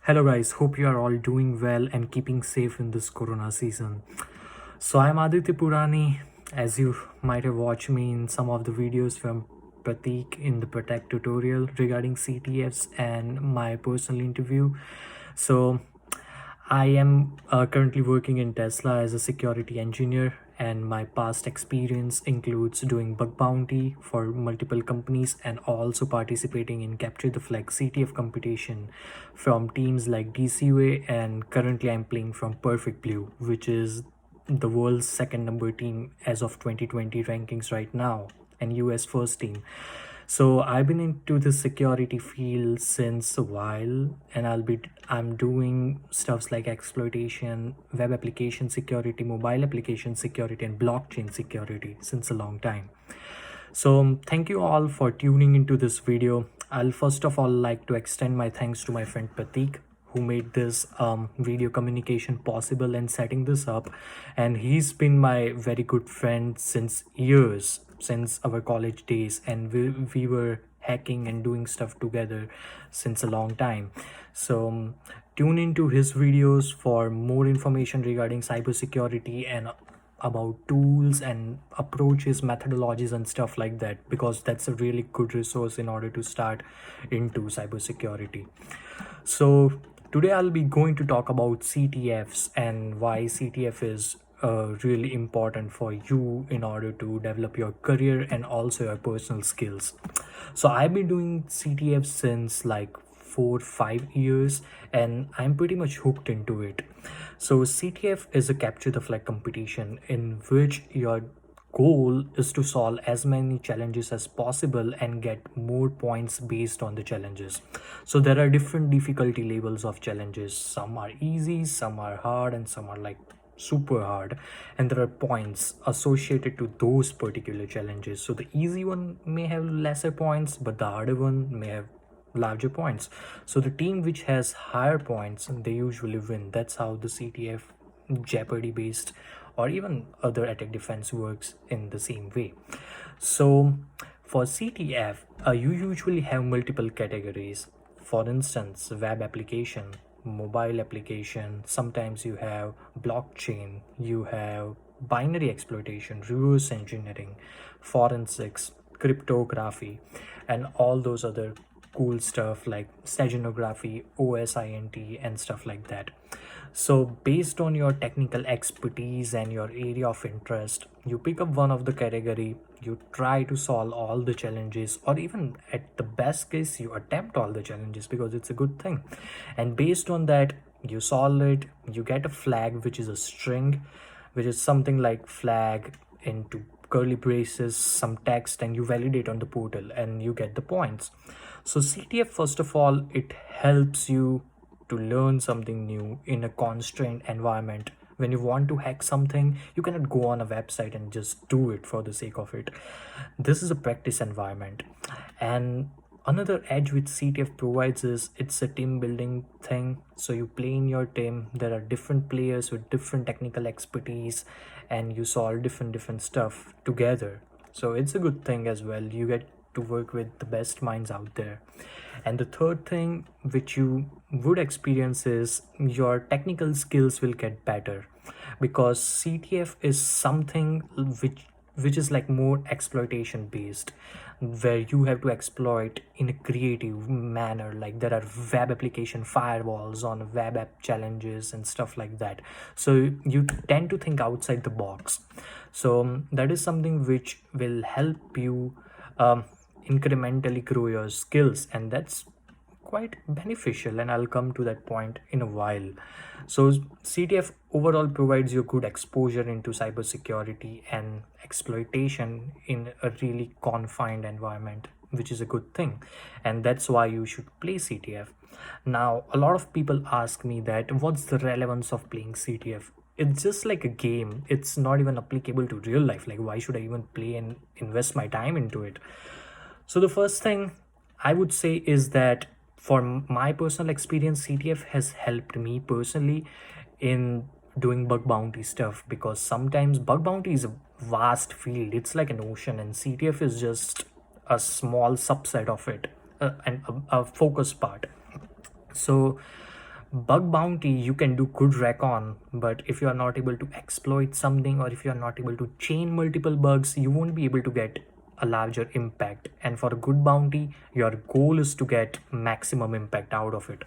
Hello guys, hope you are all doing well and keeping safe in this corona season. So I'm Aditya Purani. As you might have watched me in some of the videos from Pratik in the Protect tutorial regarding CTFs and my personal interview. So I am currently working in Tesla as a security engineer, and my past experience includes doing bug bounty for multiple companies and also participating in Capture the Flag CTF competition from teams like DCUA. And currently, I'm playing from Perfect Blue, which is the world's second number team as of 2020 rankings right now, and US first team. So I've been into the security field since a while, and I'm doing stuffs like exploitation, web application security, mobile application security, and blockchain security since a long time. So thank you all for tuning into this video. I'll first of all like to extend my thanks to my friend Pratik, who made this video communication possible and setting this up. And he's been my very good friend since years, since our college days, and we were hacking and doing stuff together since a long time. So tune into his videos for more information regarding cybersecurity and about tools and approaches, methodologies, and stuff like that, because that's a really good resource in order to start into cybersecurity. So today I'll be going to talk about CTFs and why CTF is really important for you in order to develop your career and also your personal skills. So I've been doing CTF since like 4 5 years, and I'm pretty much hooked into it. So CTF is a capture the flag competition in which your goal is to solve as many challenges as possible and get more points based on the challenges. So there are different difficulty levels of challenges. Some are easy, some are hard, and some are like super hard, and there are points associated to those particular challenges. So the easy one may have lesser points, but the harder one may have larger points. So the team which has higher points, they usually win. That's how the CTF Jeopardy based or even other attack defense works in the same way. So for CTF, you usually have multiple categories. For instance, web application, mobile application, sometimes you have blockchain, you have binary exploitation, reverse engineering, forensics, cryptography, and all those other cool stuff like steganography, OSINT, and stuff like that. So based on your technical expertise and your area of interest, you pick up one of the category, you try to solve all the challenges, or even at the best case you attempt all the challenges, because it's a good thing. And based on that, you solve it, you get a flag, which is a string, which is something like flag into curly braces, some text, and you validate on the portal and you get the points. So CTF, first of all, it helps you to learn something new in a constrained environment. When you want to hack something, you cannot go on a website and just do it for the sake of it. This is a practice environment. And another edge which CTF provides is it's a team building thing. So you play in your team, there are different players with different technical expertise, and you solve different stuff together. So it's a good thing as well. You get to work with the best minds out there. And the third thing which you would experience is your technical skills will get better, because CTF is something which is like more exploitation based, where you have to exploit in a creative manner. Like there are web application firewalls on web app challenges and stuff like that. So you tend to think outside the box. So that is something which will help you incrementally grow your skills, and that's quite beneficial, and I'll come to that point in a while. So CTF overall provides you good exposure into cybersecurity and exploitation in a really confined environment, which is a good thing, and that's why you should play CTF. Now a lot of people ask me that what's the relevance of playing CTF. It's just like a game, it's not even applicable to real life. Like, why should I even play and invest my time into it? So the first thing I would say is that for my personal experience, CTF has helped me personally in doing bug bounty stuff, because sometimes bug bounty is a vast field. It's like an ocean, and CTF is just a small subset of it, and a focus part. So Bug bounty, you can do good recon, but if you are not able to exploit something, or if you are not able to chain multiple bugs, you won't be able to get a larger impact. And for a good bounty, your goal is to get maximum impact out of it.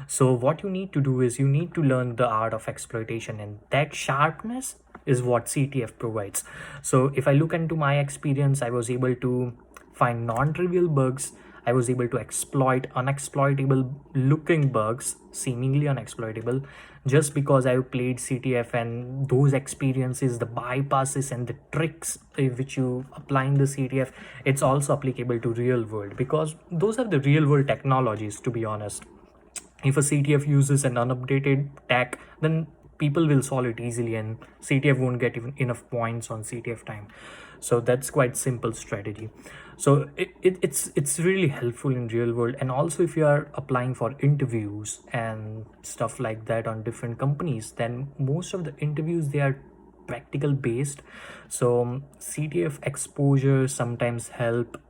So what you need to do is you need to learn the art of exploitation, and that sharpness is what CTF provides. So if I look into my experience, I was able to find non-trivial bugs. I was able to exploit unexploitable looking bugs, seemingly unexploitable, just because I played CTF. And those experiences, the bypasses and the tricks which you apply in the CTF, it's also applicable to real world, because those are the real world technologies, to be honest. If a CTF uses an unupdated tech, then people will solve it easily, and CTF won't get even enough points on CTF time. So that's quite simple strategy. So it's really helpful in real world. And also, if you are applying for interviews and stuff like that on different companies, then most of the interviews, they are practical based. So CTF exposure sometimes help.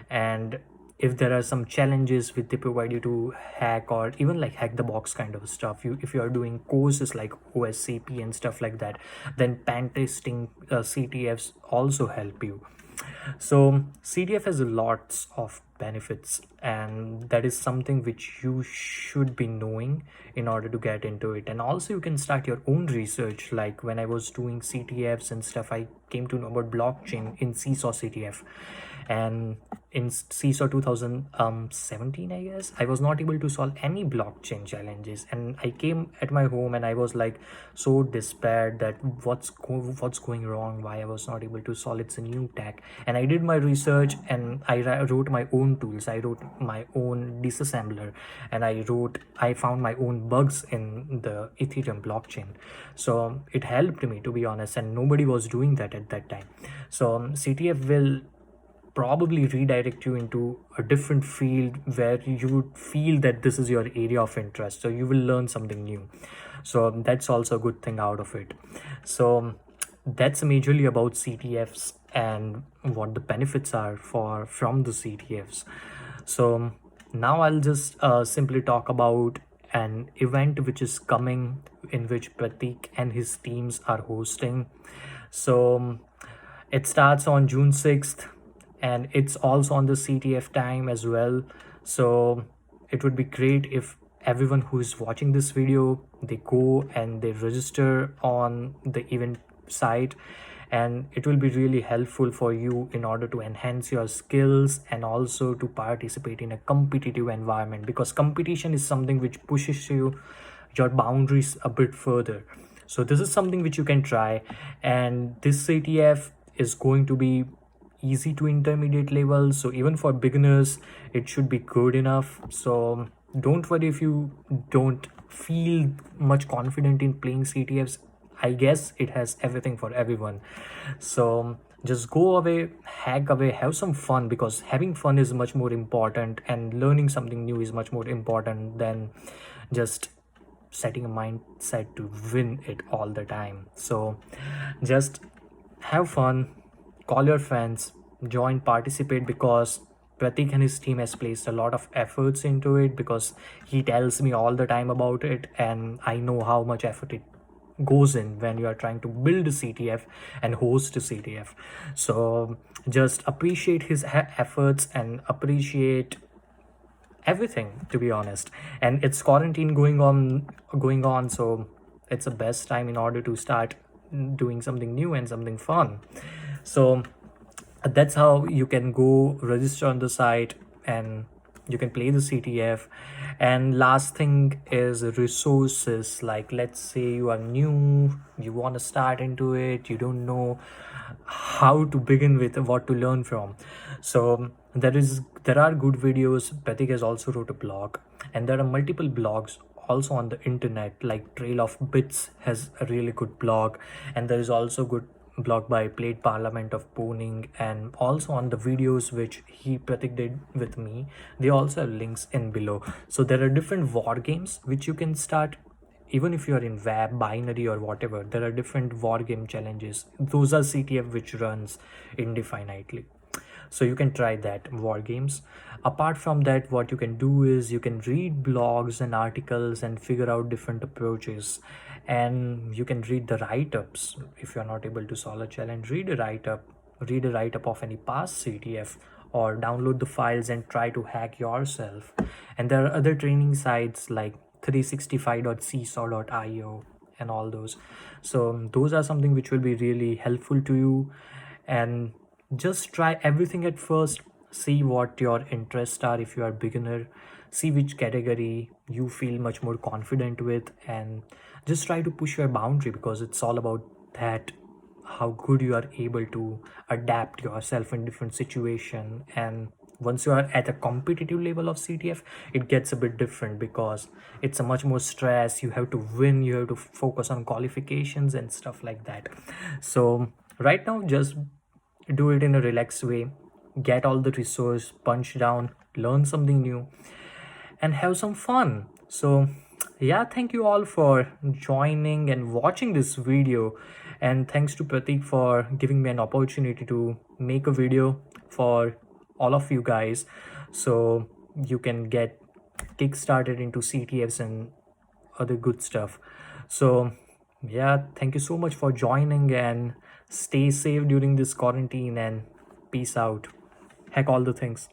And if there are some challenges which they provide you to hack, or even like hack the box kind of stuff, if you are doing courses like OSCP and stuff like that, then pen testing CTFs also help you. So CTF has lots of benefits, and that is something which you should be knowing in order to get into it. And also you can start your own research. Like when I was doing CTFs and stuff, I came to know about blockchain in Seesaw CTF. And in Seesaw 2017, I guess, I was not able to solve any blockchain challenges, and I came at my home and I was like so despaired that what's going wrong, why I was not able to solve. It's a new tech. And I did my research, and I wrote my own tools, I wrote my own disassembler, and I found my own bugs in the Ethereum blockchain. So it helped me, to be honest, and nobody was doing that at that time. So CTF will probably redirect you into a different field where you would feel that this is your area of interest, so you will learn something new. So that's also a good thing out of it. So that's majorly about CTFs and what the benefits are from the CTFs. So now I'll just simply talk about an event which is coming, in which Pratik and his teams are hosting. So it starts on June 6th, and it's also on the CTF time as well. So it would be great if everyone who is watching this video, they go and they register on the event site, and it will be really helpful for you in order to enhance your skills and also to participate in a competitive environment, because competition is something which pushes your boundaries a bit further. So this is something which you can try, and this CTF is going to be easy to intermediate level, so even for beginners it should be good enough. So don't worry if you don't feel much confident in playing CTFs. I guess it has everything for everyone. So just go away, hack away, have some fun, because having fun is much more important, and learning something new is much more important than just setting a mindset to win it all the time. So just have fun, call your friends, join, participate, because Pratik and his team has placed a lot of efforts into it, because he tells me all the time about it, and I know how much effort it goes in when you are trying to build a CTF and host a CTF. So just appreciate his efforts and appreciate everything, to be honest. And it's quarantine going on, so it's the best time in order to start doing something new and something fun. So that's how you can go register on the site, and you can play the CTF. And last thing is resources. Like, let's say you are new, you want to start into it, you don't know how to begin with, what to learn from. So there are good videos. Pratik has also wrote a blog, and there are multiple blogs also on the internet. Like Trail of Bits has a really good blog, and there is also good blog by Played Parliament of Poning. And also on the videos which Pratik did with me, they also have links in below. So there are different war games which you can start. Even if you are in web, binary, or whatever, there are different war game challenges. Those are CTF which runs indefinitely. So you can try that, war games. Apart from that, what you can do is you can read blogs and articles and figure out different approaches, and you can read the write-ups. If you're not able to solve a challenge, read a write-up of any past CTF, or download the files and try to hack yourself. And there are other training sites like 365.seesaw.io and all those. So those are something which will be really helpful to you. And just try everything at first, see what your interests are. If you are beginner, see which category you feel much more confident with, and just try to push your boundary, because it's all about that, how good you are able to adapt yourself in different situation. And once you are at a competitive level of CTF, it gets a bit different, because it's a much more stress. You have to win, you have to focus on qualifications and stuff like that. So right now, just do it in a relaxed way, get all the resource, punch down, learn something new, and have some fun. So yeah, thank you all for joining and watching this video, and thanks to Pratik for giving me an opportunity to make a video for all of you guys, so you can get kick-started into CTFs and other good stuff. So yeah, thank you so much for joining, and stay safe during this quarantine, and peace out. Heck all the things.